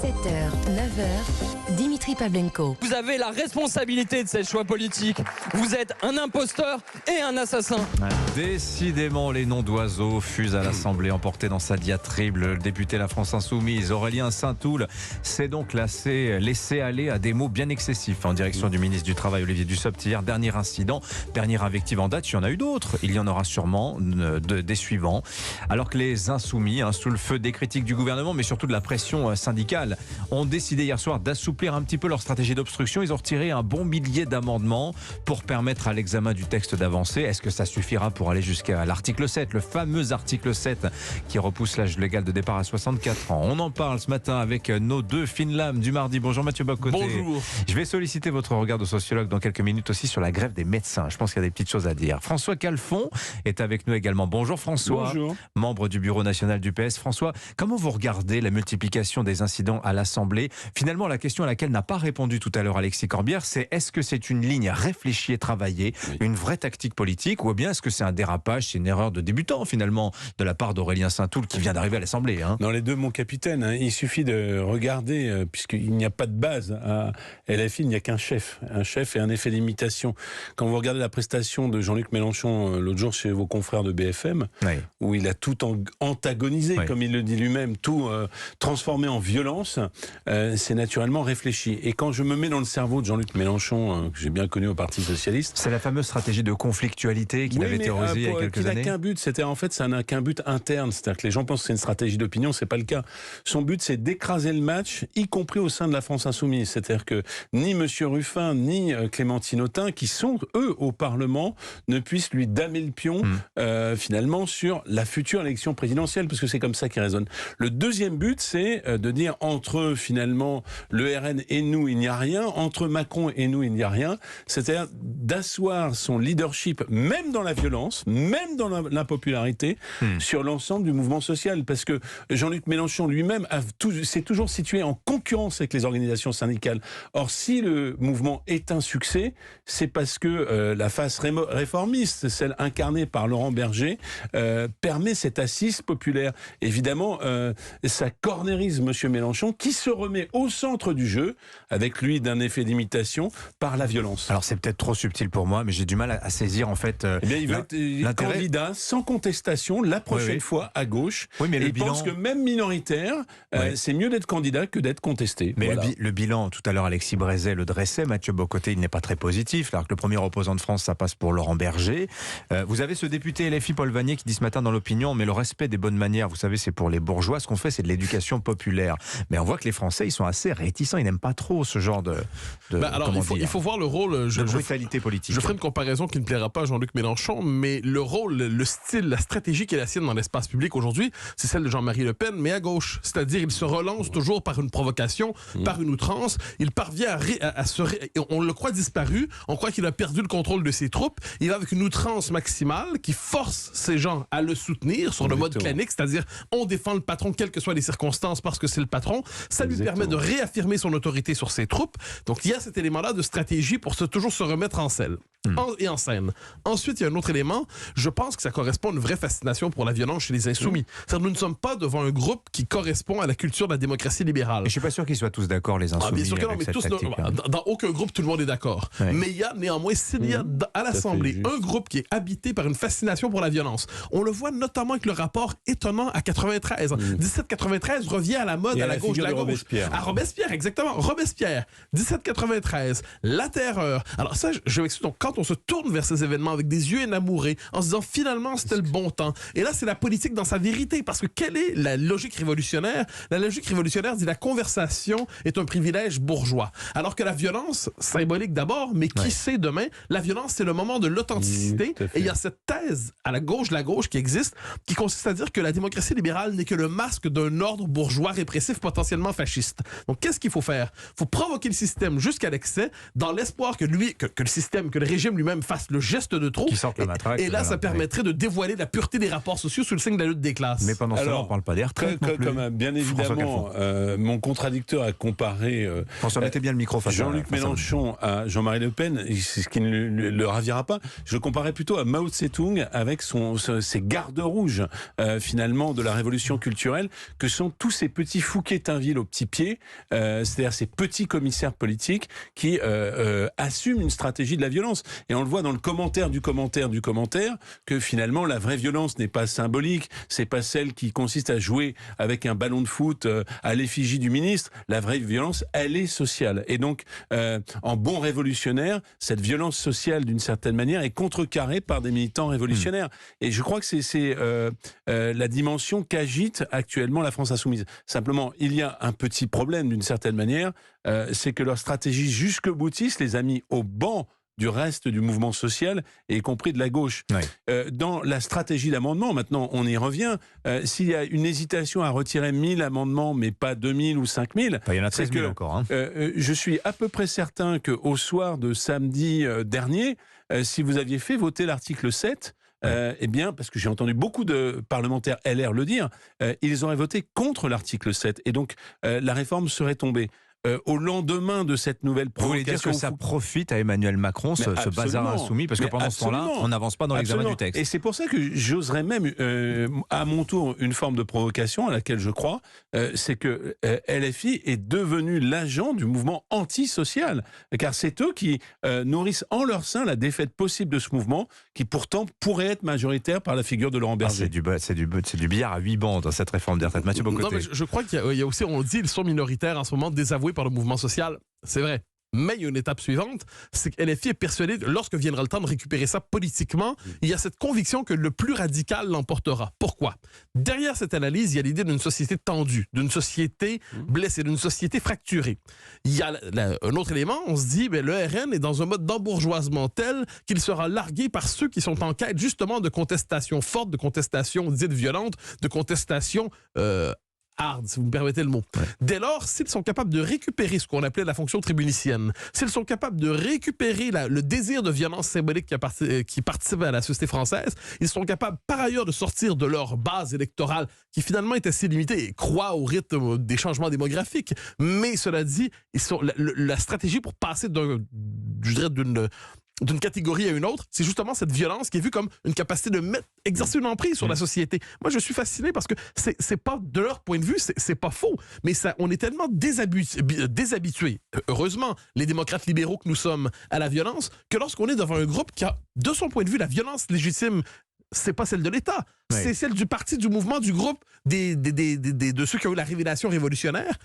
7h, 9h, Dimitri Pavlenko. Vous avez la responsabilité de ces choix politiques. Vous êtes un imposteur et un assassin. Décidément, les noms d'oiseaux fusent à l'Assemblée, emportés dans sa diatribe. Le député La France Insoumise, Aurélien Saint-Toul, s'est donc laissé aller à des mots bien excessifs en direction du ministre du Travail, Olivier Dussopt. Hier, dernier incident, dernière invective en date. Il y en a eu d'autres. Il y en aura sûrement des suivants. Alors que les Insoumis, sous le feu des critiques du gouvernement, mais surtout de la pression syndicale, ont décidé hier soir d'assouplir un petit peu leur stratégie d'obstruction. Ils ont retiré un bon millier d'amendements pour permettre à l'examen du texte d'avancer. Est-ce que ça suffira pour aller jusqu'à l'article 7, le fameux article 7 qui repousse l'âge légal de départ à 64 ans? On en parle ce matin avec nos deux fines lames du mardi. Bonjour Mathieu Bock-Côté. Bonjour. Je vais solliciter votre regard de sociologue dans quelques minutes aussi sur la grève des médecins. Je pense qu'il y a des petites choses à dire. François Calfon est avec nous également. Bonjour François. Bonjour. Membre du bureau national du PS. François, comment vous regardez la multiplication des incidents à l'Assemblée? Finalement, la question à laquelle n'a pas répondu tout à l'heure Alexis Corbière, c'est est-ce que c'est une ligne réfléchie et travaillée, une vraie tactique politique, ou bien est-ce que c'est un dérapage, c'est une erreur de débutant finalement de la part d'Aurélien Saint-Toul qui vient d'arriver à l'Assemblée? Dans les deux, mon capitaine, il suffit de regarder, puisqu'il n'y a pas de base à LFI, il n'y a qu'un chef, et un effet d'imitation. Quand vous regardez la prestation de Jean-Luc Mélenchon l'autre jour chez vos confrères de BFM, Oui. où il a tout antagonisé, Oui. comme il le dit lui-même, tout transformé en violence, c'est naturellement réfléchi. Et quand je me mets dans le cerveau de Jean-Luc Mélenchon, que j'ai bien connu au Parti Socialiste, C'est la fameuse stratégie de conflictualité qu'il avait théorisée il y a quelques années. Il n'a qu'un but, ça n'a qu'un but interne. C'est-à-dire que les gens pensent que c'est une stratégie d'opinion, c'est pas le cas. Son but, c'est d'écraser le match, y compris au sein de la France Insoumise. C'est-à-dire que ni M. Ruffin, ni Clémentine Autain, qui sont, eux, au Parlement, ne puissent lui damer le pion, finalement, sur la future élection présidentielle, parce que c'est comme ça qu'il raisonne. Le deuxième but, c'est de dire entre, finalement, le RN et nous, il n'y a rien. Entre Macron et nous, il n'y a rien. C'est-à-dire d'asseoir son leadership, même dans la violence, même dans l'impopularité, sur l'ensemble du mouvement social. Parce que Jean-Luc Mélenchon lui-même s'est toujours situé en concurrence avec les organisations syndicales. Or, si le mouvement est un succès, c'est parce que la face réformiste, celle incarnée par Laurent Berger, permet cette assise populaire. Évidemment, ça cornérise M. Mélenchon, qui se remet au centre du jeu, avec lui d'un effet d'imitation, par la violence. Alors c'est peut-être trop subtil pour moi, mais j'ai du mal à saisir en fait Eh bien, il veut être l'intérêt. candidat sans contestation la prochaine fois à gauche. Oui, mais et le il bilan... pense que même minoritaire, c'est mieux d'être candidat que d'être contesté. Mais Voilà. le bilan, tout à l'heure Alexis Brézet le dressait, Mathieu Bock-Côté, il n'est pas très positif, alors que le premier opposant de France, ça passe pour Laurent Berger. Vous avez ce député LFI Paul Vanier qui dit ce matin dans l'opinion, mais le respect des bonnes manières, vous savez, c'est pour les bourgeois, ce qu'on fait c'est de l'éducation populaire. Mais on voit que les Français, ils sont assez réticents, ils n'aiment pas trop ce genre de alors, il faut voir le rôle de brutalité politique. Je ferai une comparaison qui ne plaira pas à Jean-Luc Mélenchon, mais le rôle, le style, la stratégie qui est la sienne dans l'espace public aujourd'hui, c'est celle de Jean-Marie Le Pen, mais à gauche. C'est-à-dire, il se relance toujours par une provocation, par une outrance. Il parvient on le croit disparu, on croit qu'il a perdu le contrôle de ses troupes. Il va avec une outrance maximale qui force ces gens à le soutenir sur le mode clanique, c'est-à-dire, on défend le patron, quelles que soient les circonstances, parce que c'est le patron. Ça lui permet de réaffirmer son autorité sur ses troupes. Donc, il y a cet élément-là de stratégie pour toujours se remettre en selle et en scène. Ensuite, il y a un autre élément. Je pense que ça correspond à une vraie fascination pour la violence chez les insoumis. C'est-à-dire, nous ne sommes pas devant un groupe qui correspond à la culture de la démocratie libérale. Et je suis pas sûr qu'ils soient tous d'accord, les insoumis. Bien sûr que non, avec mais cette tous, tactique, dans aucun groupe, tout le monde est d'accord. Oui. Mais il y a néanmoins, s'il y a à l'Assemblée un groupe qui est habité par une fascination pour la violence, on le voit notamment avec le rapport étonnant à 93. 1793 revient à la mode Et à la gauche de la gauche. Robespierre. À Robespierre, exactement. Robespierre, 1793, la terreur. Alors ça, je m'explique. Donc, quand on se tourne vers ces événements avec des yeux énamourés, en se disant finalement c'était le bon temps. Et là, c'est la politique dans sa vérité. Parce que quelle est la logique révolutionnaire? La logique révolutionnaire dit la conversation est un privilège bourgeois. Alors que la violence, symbolique d'abord, mais qui sait demain, la violence, c'est le moment de l'authenticité. Et il y a cette thèse à la gauche qui existe, qui consiste à dire que la démocratie libérale n'est que le masque d'un ordre bourgeois répressif potentiellement fasciste. Donc, qu'est-ce qu'il faut faire? Il faut provoquer le système jusqu'à l'excès, dans l'espoir que le système, que le régime lui-même fasse le geste de trop. Qui sorte la matraque, et là, ça permettrait de dévoiler la pureté des rapports sociaux sous le signe de la lutte des classes. Mais pendant ce temps, on ne parle pas des retraites non plus. Comme bien évidemment, mon contradicteur a comparé François, mettez bien le micro face Jean-Luc Mélenchon à Jean-Marie Le Pen, c'est ce qui ne le ravira pas. Je le comparais plutôt à Mao Tse-tung avec ses gardes rouges, finalement, de la révolution culturelle, que sont tous ces petits Fouquettards Coutainville au petit pied, c'est-à-dire ces petits commissaires politiques qui assument une stratégie de la violence. Et on le voit dans le commentaire du commentaire que finalement la vraie violence n'est pas symbolique, c'est pas celle qui consiste à jouer avec un ballon de foot à l'effigie du ministre. La vraie violence, elle est sociale. Et donc, en bon révolutionnaire, cette violence sociale, d'une certaine manière, est contrecarrée par des militants révolutionnaires. Et je crois que c'est la dimension qu'agite actuellement la France insoumise. Simplement, il y a un petit problème, d'une certaine manière, c'est que leur stratégie jusque-boutiste les a mis au banc du reste du mouvement social, et y compris de la gauche. Ouais. Dans la stratégie d'amendement, maintenant on y revient, s'il y a une hésitation à retirer 1000 amendements, mais pas 2000 ou 5000... Il y en a 13 000 encore. Hein. Je suis à peu près certain qu'au soir de samedi dernier, si vous aviez fait voter l'article 7, eh bien, parce que j'ai entendu beaucoup de parlementaires LR le dire, ils auraient voté contre l'article 7, et donc la réforme serait tombée. Au lendemain de cette nouvelle provocation... Vous voulez dire que ça profite à Emmanuel Macron, ce bazar insoumis, parce que pendant ce temps-là, on n'avance pas dans l'examen du texte. Et c'est pour ça que j'oserais même, à mon tour, une forme de provocation à laquelle je crois, c'est que LFI est devenu l'agent du mouvement antisocial, car c'est eux qui nourrissent en leur sein la défaite possible de ce mouvement, qui pourtant pourrait être majoritaire par la figure de Laurent Berger. C'est du billard à 8 bandes, dans cette réforme des retraites. Mathieu Bocoté. Non, mais je crois qu'il y a aussi, on le dit, ils sont minoritaires en ce moment, désavoués par le mouvement social, c'est vrai. Mais il y a une étape suivante, c'est que LFI est persuadé, lorsque viendra le temps de récupérer ça politiquement, il y a cette conviction que le plus radical l'emportera. Pourquoi? Derrière cette analyse, il y a l'idée d'une société tendue, d'une société blessée, d'une société fracturée. Il y a un autre élément, on se dit, le RN est dans un mode d'embourgeoisement tel qu'il sera largué par ceux qui sont en quête justement de contestation forte, de contestation dite violente, de contestation hard, si vous me permettez le mot. Ouais. Dès lors, s'ils sont capables de récupérer ce qu'on appelait la fonction tribunicienne, s'ils sont capables de récupérer le désir de violence symbolique qui participe à la société française, ils sont capables par ailleurs de sortir de leur base électorale qui finalement est assez limitée et croit au rythme des changements démographiques. Mais cela dit, ils sont, la stratégie pour passer d'une catégorie à une autre, c'est justement cette violence qui est vue comme une capacité de exercer une emprise sur la société. Moi, je suis fasciné parce que c'est pas, de leur point de vue, c'est pas faux, mais on est tellement déshabitués, heureusement, les démocrates libéraux que nous sommes, à la violence, que lorsqu'on est devant un groupe qui a, de son point de vue, la violence légitime, c'est pas celle de l'État, c'est celle du parti, du mouvement, du groupe, de ceux qui ont eu la révélation révolutionnaire.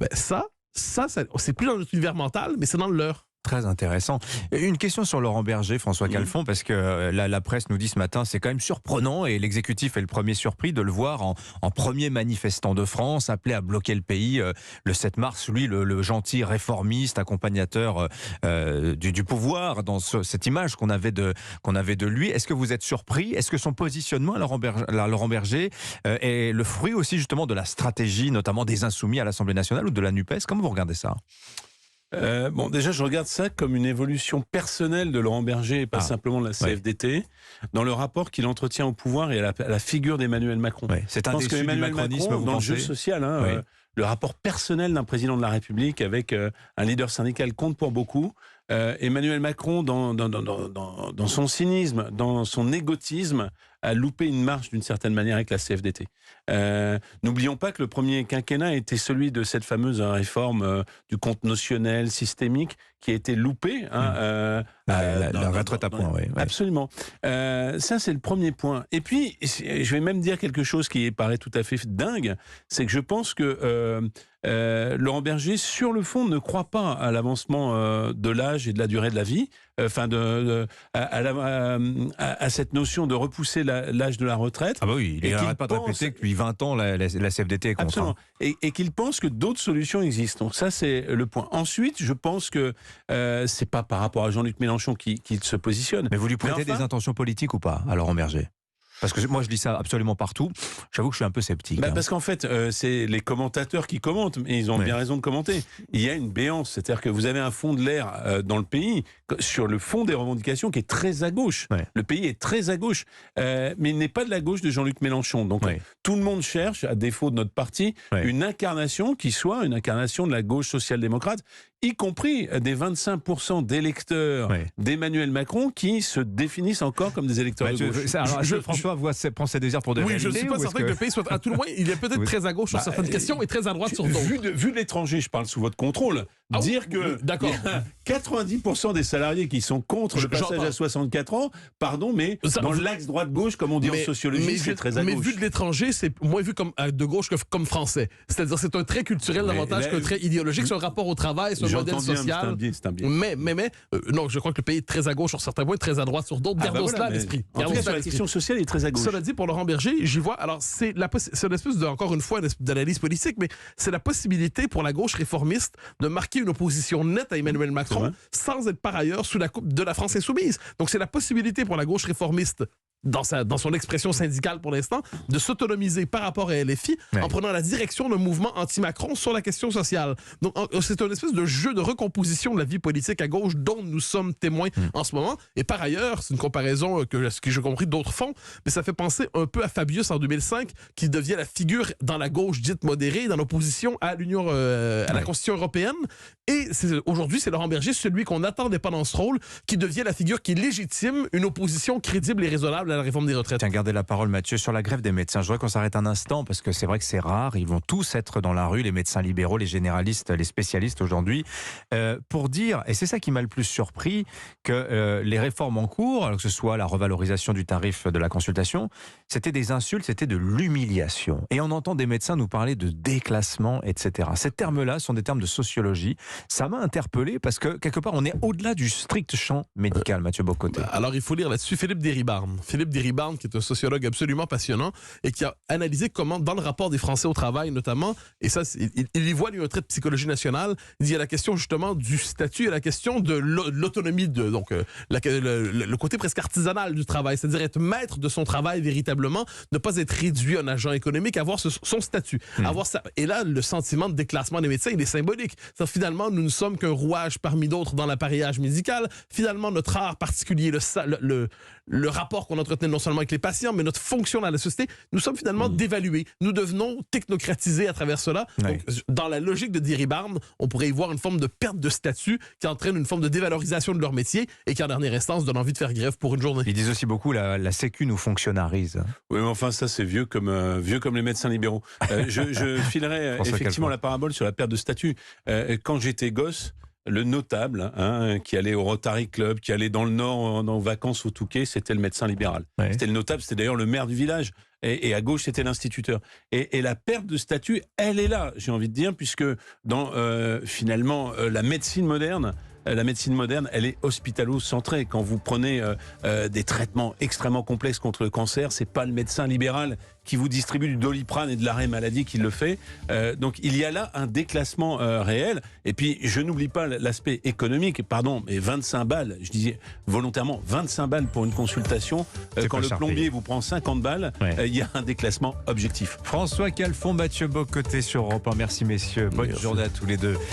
Ben ça, c'est plus dans notre univers mental, mais c'est dans le leur. Très intéressant. Une question sur Laurent Berger, François Calfon, parce que la presse nous dit ce matin, c'est quand même surprenant, et l'exécutif est le premier surpris de le voir en premier manifestant de France, appelé à bloquer le pays le 7 mars, lui, le gentil réformiste, accompagnateur du pouvoir, dans cette image qu'on avait de lui. Est-ce que vous êtes surpris? Est-ce que son positionnement à Laurent Berger est le fruit aussi justement de la stratégie, notamment des Insoumis à l'Assemblée nationale ou de la NUPES? Comment vous regardez ça? Bon, déjà, je regarde ça comme une évolution personnelle de Laurent Berger et pas simplement de la CFDT, dans le rapport qu'il entretient au pouvoir et à la figure d'Emmanuel Macron. Ouais. C'est un déçu du macronisme, Macron, dans le jeu social, le rapport personnel d'un président de la République avec un leader syndical compte pour beaucoup. Emmanuel Macron, dans son cynisme, dans son égotisme, a loupé une marche d'une certaine manière avec la CFDT. N'oublions pas que le premier quinquennat était celui de cette fameuse réforme du compte notionnel systémique qui a été loupée. La retraite à point, oui. Absolument. Ça, c'est le premier point. Et puis, je vais même dire quelque chose qui paraît tout à fait dingue, c'est que je pense que Laurent Berger, sur le fond, ne croit pas à l'avancement de l'âge et de la durée de la vie, à cette notion de repousser l'âge de la retraite. Ah bah oui, il n'arrête pas de répéter que depuis 20 ans, la CFDT est contre. Absolument. Et qu'il pense que d'autres solutions existent. Donc ça, c'est le point. Ensuite, je pense que c'est pas par rapport à Jean-Luc Mélenchon qu'il se positionne. Mais vous lui prêtez des intentions politiques ou pas à Laurent Berger? Parce que moi, je lis ça absolument partout. J'avoue que je suis un peu sceptique. Parce qu'en fait, c'est les commentateurs qui commentent, mais ils ont bien raison de commenter. Il y a une béance, c'est-à-dire que vous avez un fond de l'air dans le pays, sur le fond des revendications, qui est très à gauche. Ouais. Le pays est très à gauche, mais il n'est pas de la gauche de Jean-Luc Mélenchon. Donc tout le monde cherche, à défaut de notre parti, une incarnation qui soit une incarnation de la gauche social-démocrate. y compris des 25% d'électeurs d'Emmanuel Macron qui se définissent encore comme des électeurs de gauche. François prend ses désirs pour des réalités. Je ne suis pas certain que le pays soit... À tout le moins, il est peut-être très à gauche sur certaines questions et très à droite sur d'autres. Vu de l'étranger, je parle sous votre contrôle, dire que 90% des salariés qui sont contre le passage à 64 ans, pardon, mais dans l'axe droite-gauche, comme on dit en sociologie, c'est très à gauche. Mais vu de l'étranger, c'est moins vu comme de gauche que comme français. C'est-à-dire c'est un trait culturel davantage qu'un trait idéologique, c'est un rapport au travail, c'est un modèle social. C'est un biais. Mais non, je crois que le pays est très à gauche sur certains points, très à droite sur d'autres. Gardons cela à l'esprit. En tout cas, sur la question sociale, il est très à gauche. Cela dit, pour Laurent Berger, j'y vois... Alors, c'est une espèce de, encore une fois, d'analyse politique, mais c'est la possibilité pour la gauche réformiste de marquer une opposition nette à Emmanuel Macron sans être par ailleurs sous la coupe de la France insoumise. Donc, c'est la possibilité pour la gauche réformiste dans son expression syndicale pour l'instant, de s'autonomiser par rapport à LFI en prenant la direction d'un mouvement anti-Macron sur la question sociale. Donc, c'est une espèce de jeu de recomposition de la vie politique à gauche dont nous sommes témoins en ce moment. Et par ailleurs, c'est une comparaison que j'ai compris d'autres font, mais ça fait penser un peu à Fabius en 2005, qui devient la figure dans la gauche dite modérée, dans l'opposition à l'Union, à la Constitution européenne. Et aujourd'hui, c'est Laurent Berger, celui qu'on n'attendait pas dans ce rôle, qui devient la figure qui légitime une opposition crédible et raisonnable à la réforme des retraites. Tiens, gardez la parole, Mathieu, sur la grève des médecins. Je voudrais qu'on s'arrête un instant parce que c'est vrai que c'est rare. Ils vont tous être dans la rue, les médecins libéraux, les généralistes, les spécialistes aujourd'hui, pour dire, et c'est ça qui m'a le plus surpris, que les réformes en cours, alors que ce soit la revalorisation du tarif de la consultation, c'était des insultes, c'était de l'humiliation. Et on entend des médecins nous parler de déclassement, etc. Ces termes-là sont des termes de sociologie. Ça m'a interpellé parce que, quelque part, on est au-delà du strict champ médical, Mathieu Bock-Côté. Alors, il faut lire là-dessus Philippe Deribarne. Philippe Deribarne, qui est un sociologue absolument passionnant et qui a analysé comment, dans le rapport des Français au travail notamment, et ça, il y voit lui un trait de psychologie nationale, il y a la question justement du statut et la question de l'autonomie, donc le côté presque artisanal du travail, c'est-à-dire être maître de son travail véritablement, ne pas être réduit à un agent économique, avoir son statut. Avoir ça. Et là, le sentiment de déclassement des médecins, il est symbolique. Finalement, nous ne sommes qu'un rouage parmi d'autres dans l'appareillage médical. Finalement, notre art particulier, le rapport qu'on entretenait non seulement avec les patients, mais notre fonction dans la société, nous sommes finalement dévalués. Nous devenons technocratisés à travers cela. Donc, dans la logique de Deribarne, on pourrait y voir une forme de perte de statut qui entraîne une forme de dévalorisation de leur métier et qui, en dernière instance, donne envie de faire grève pour une journée. Ils disent aussi beaucoup la Sécu nous fonctionnarise. Oui, mais enfin, ça, c'est vieux comme les médecins libéraux. Je filerai effectivement la parabole sur la perte de statut. Quand j'étais gosse, le notable qui allait au Rotary Club, qui allait dans le Nord en vacances au Touquet, c'était le médecin libéral. C'était le notable, c'était d'ailleurs le maire du village. Et à gauche, c'était l'instituteur. Et la perte de statut, elle est là, j'ai envie de dire, puisque dans finalement la médecine moderne, elle est hospitalo-centrée. Quand vous prenez des traitements extrêmement complexes contre le cancer, c'est pas le médecin libéral qui vous distribue du Doliprane et de l'arrêt maladie qui le fait. Donc il y a là un déclassement réel. Et puis je n'oublie pas l'aspect économique. Pardon, mais 25 balles, je disais volontairement 25 balles pour une consultation. Quand le plombier vous prend 50 balles, il y a un déclassement objectif. François Calfon, Mathieu Bock-Côté sur Europe 1. Merci messieurs. Bonne journée à tous les deux.